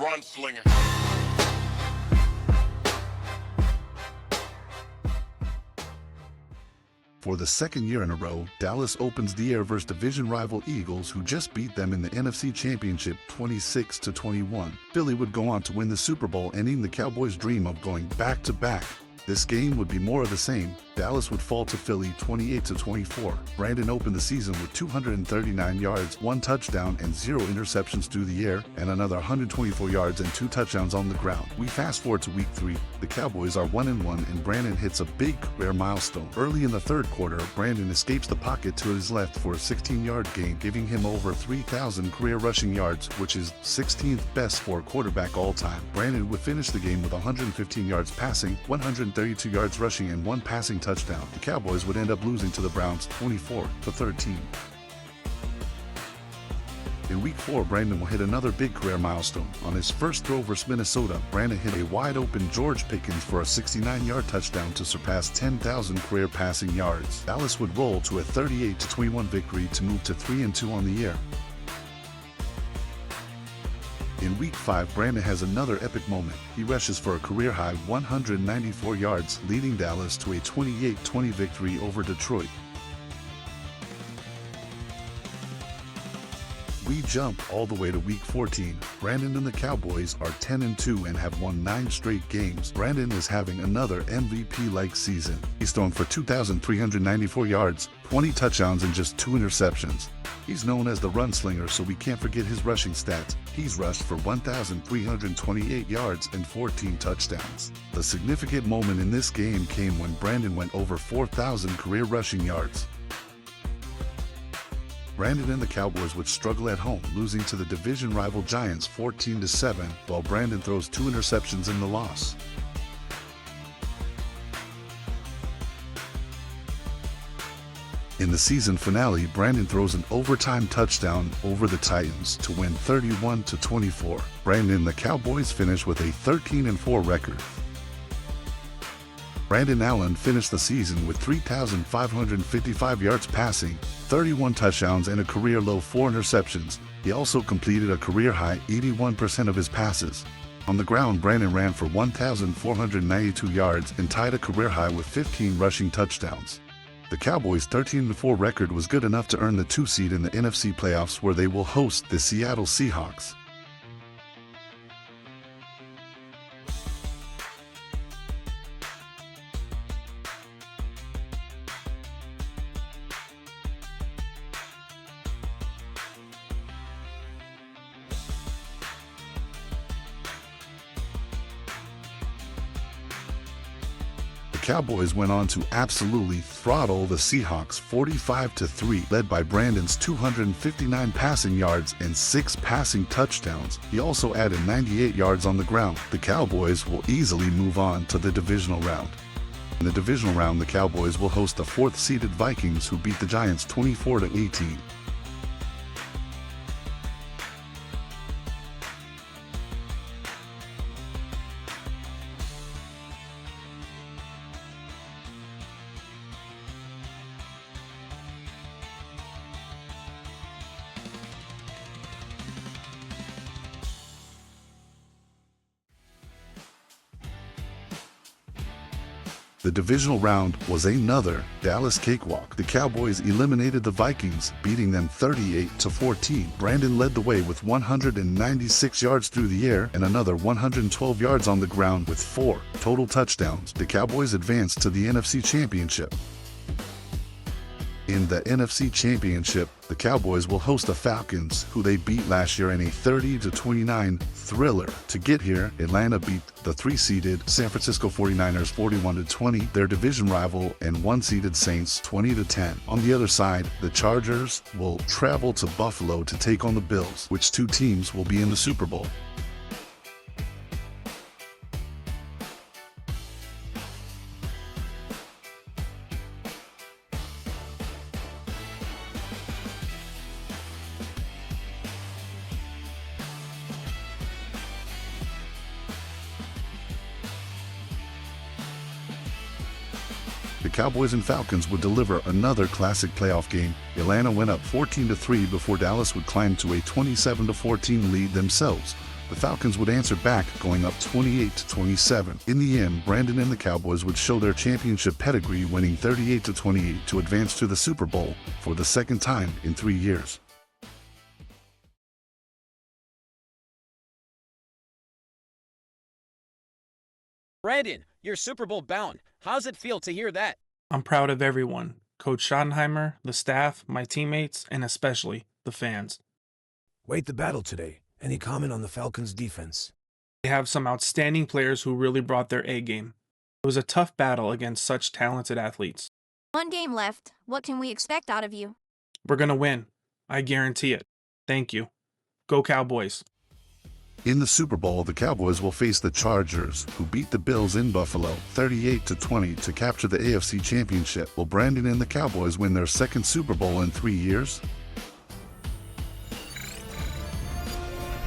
Run, Slinger. For the second year in a row, Dallas opens the year versus division rival Eagles, who just beat them in the NFC Championship 26-21. Philly would go on to win the Super Bowl, ending the Cowboys' dream of going back-to-back. This game would be more of the same. Dallas would fall to Philly 28-24. Brandon opened the season with 239 yards, 1 touchdown, and 0 interceptions through the air, and another 124 yards and 2 touchdowns on the ground. We fast forward to week 3. The Cowboys are 1-1, and Brandon hits a big career milestone. Early in the third quarter, Brandon escapes the pocket to his left for a 16-yard gain, giving him over 3,000 career rushing yards, which is 16th best for a quarterback all time. Brandon would finish the game with 115 yards passing, 132 yards rushing, and 1 passing touchdown. The Cowboys would end up losing to the Browns 24-13. In week 4, Brandon will hit another big career milestone. On his first throw versus Minnesota, Brandon hit a wide-open George Pickens for a 69-yard touchdown to surpass 10,000 career passing yards. Dallas would roll to a 38-21 victory to move to 3-2 on the year. In week 5, Brandon has another epic moment. He rushes for a career-high 194 yards, leading Dallas to a 28-20 victory over Detroit. We jump all the way to week 14. Brandon and the Cowboys are 10-2 and have won 9 straight games. Brandon is having another MVP-like season. He's thrown for 2,394 yards, 20 touchdowns, and just 2 interceptions. He's known as the Run Slinger, so we can't forget his rushing stats. He's rushed for 1,328 yards and 14 touchdowns. The significant moment in this game came when Brandon went over 4,000 career rushing yards. Brandon and the Cowboys would struggle at home, losing to the division rival Giants 14-7, while Brandon throws 2 interceptions in the loss. In the season finale, Brandon throws an overtime touchdown over the Titans to win 31-24. Brandon and the Cowboys finish with a 13-4 record. Brandon Allen finished the season with 3,555 yards passing, 31 touchdowns, and a career-low 4 interceptions. He also completed a career-high 81% of his passes. On the ground, Brandon ran for 1,492 yards and tied a career-high with 15 rushing touchdowns. The Cowboys' 13-4 record was good enough to earn the 2 seed in the NFC playoffs, where they will host the Seattle Seahawks. The Cowboys went on to absolutely throttle the Seahawks 45-3, led by Brandon's 259 passing yards and 6 passing touchdowns. He also added 98 yards on the ground. The Cowboys will easily move on to the divisional round. In the divisional round, the Cowboys will host the 4th-seeded Vikings, who beat the Giants 24-18. The divisional round was another Dallas cakewalk. The Cowboys eliminated the Vikings, beating them 38-14. Brandon led the way with 196 yards through the air and another 112 yards on the ground with 4 total touchdowns. The Cowboys advanced to the NFC Championship. In the NFC Championship, the Cowboys will host the Falcons, who they beat last year in a 30-29 thriller. To get here, Atlanta beat the 3-seeded San Francisco 49ers 41-20, their division rival, and 1-seeded Saints 20-10. On the other side, the Chargers will travel to Buffalo to take on the Bills, which 2 teams will be in the Super Bowl. The Cowboys and Falcons would deliver another classic playoff game. Atlanta went up 14-3 before Dallas would climb to a 27-14 lead themselves. The Falcons would answer back, going up 28-27. In the end, Brandon and the Cowboys would show their championship pedigree, winning 38-28 to advance to the Super Bowl for the second time in 3 years. Brandon, you're Super Bowl bound. How's it feel to hear that? I'm proud of everyone. Coach Schottenheimer, the staff, my teammates, and especially the fans. Wait the battle today. Any comment on the Falcons' defense? They have some outstanding players who really brought their A game. It was a tough battle against such talented athletes. One game left. What can we expect out of you? We're going to win. I guarantee it. Thank you. Go Cowboys. In the Super Bowl, the Cowboys will face the Chargers, who beat the Bills in Buffalo 38-20 to capture the AFC Championship. Will Brandon and the Cowboys win their second Super Bowl in 3 years?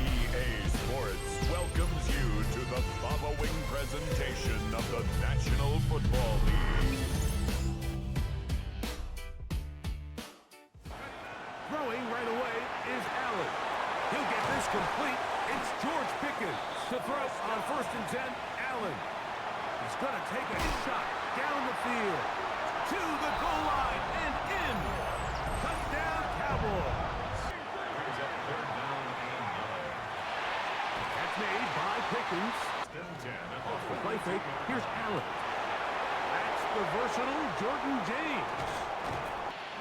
EA Sports welcomes you to the following presentation of the National Football League. Throwing right away is Allen. He'll get this complete. It's George Pickens to throw on 1st and 10. Allen. He's going to take a shot down the field to the goal line and in. Touchdown, Cowboys. That's made by Pickens. Off the play fake. Here's Allen. That's the versatile Jordan James.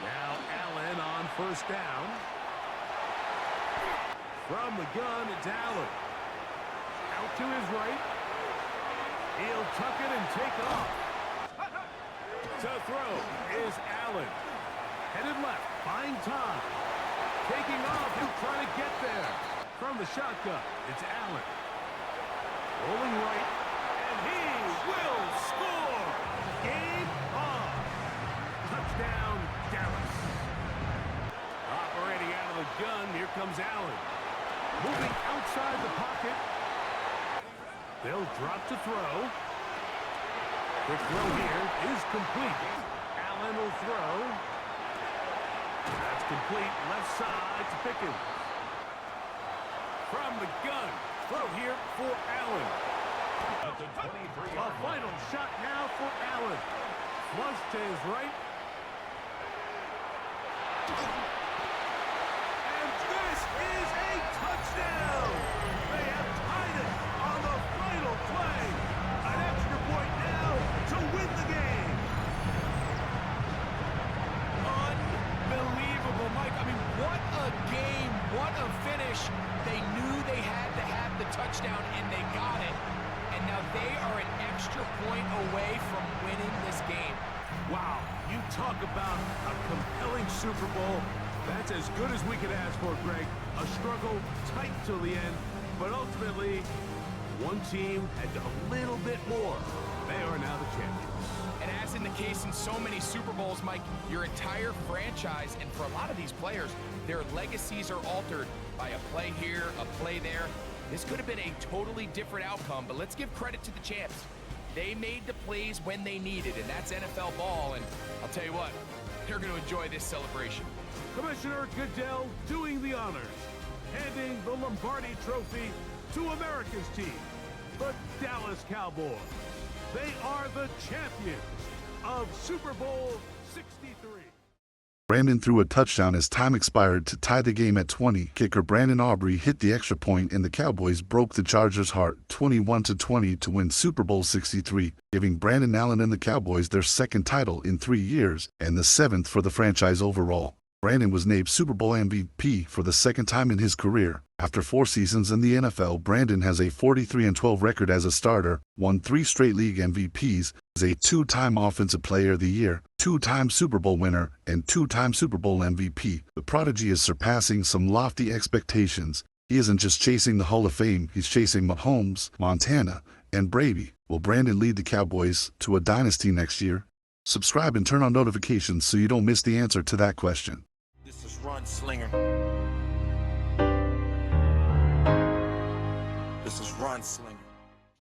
Now Allen on 1st down. From the gun, it's Allen. Out to his right. He'll tuck it and take off. To throw is Allen. Headed left, buying time. Taking off, he'll try to get there. From the shotgun, it's Allen. Rolling right, and he will score. Game on. Touchdown, Dallas. Operating out of the gun, here comes Allen. Moving outside the pocket. They'll drop to throw. The throw here is complete. Allen will throw. That's complete. Left side to Pickens. From the gun. Throw here for Allen. A final shot now for Allen. Flush to his right. Is a touchdown! They have tied it on the final play. An extra point now to win the game. Unbelievable, Mike. I mean, what a game, what a finish. They knew they had to have the touchdown, and they got it. And now they are an extra point away from winning this game. Wow, you talk about a compelling Super Bowl. That's as good as we could ask for, Greg. A struggle tight till the end, but ultimately, one team had done a little bit more. They are now the champions. And as in the case in so many Super Bowls, Mike, your entire franchise, and for a lot of these players, their legacies are altered by a play here, a play there. This could have been a totally different outcome, but let's give credit to the champs. They made the plays when they needed, and that's NFL ball, and I'll tell you what, they're going to enjoy this celebration. Commissioner Goodell doing the honors, handing the Lombardi Trophy to America's team, the Dallas Cowboys. They are the champions of Super Bowl 63. Brandon threw a touchdown as time expired to tie the game at 20. Kicker Brandon Aubrey hit the extra point, and the Cowboys broke the Chargers' heart 21-20 to win Super Bowl 63, giving Brandon Allen and the Cowboys their second title in 3 years and the 7th for the franchise overall. Brandon was named Super Bowl MVP for the second time in his career. After 4 seasons in the NFL, Brandon has a 43-12 record as a starter, won 3 straight league MVPs, is a 2-time Offensive Player of the Year, 2-time Super Bowl winner, and 2-time Super Bowl MVP. The prodigy is surpassing some lofty expectations. He isn't just chasing the Hall of Fame, he's chasing Mahomes, Montana, and Brady. Will Brandon lead the Cowboys to a dynasty next year? Subscribe and turn on notifications so you don't miss the answer to that question. This is Slinger. This is Slinger.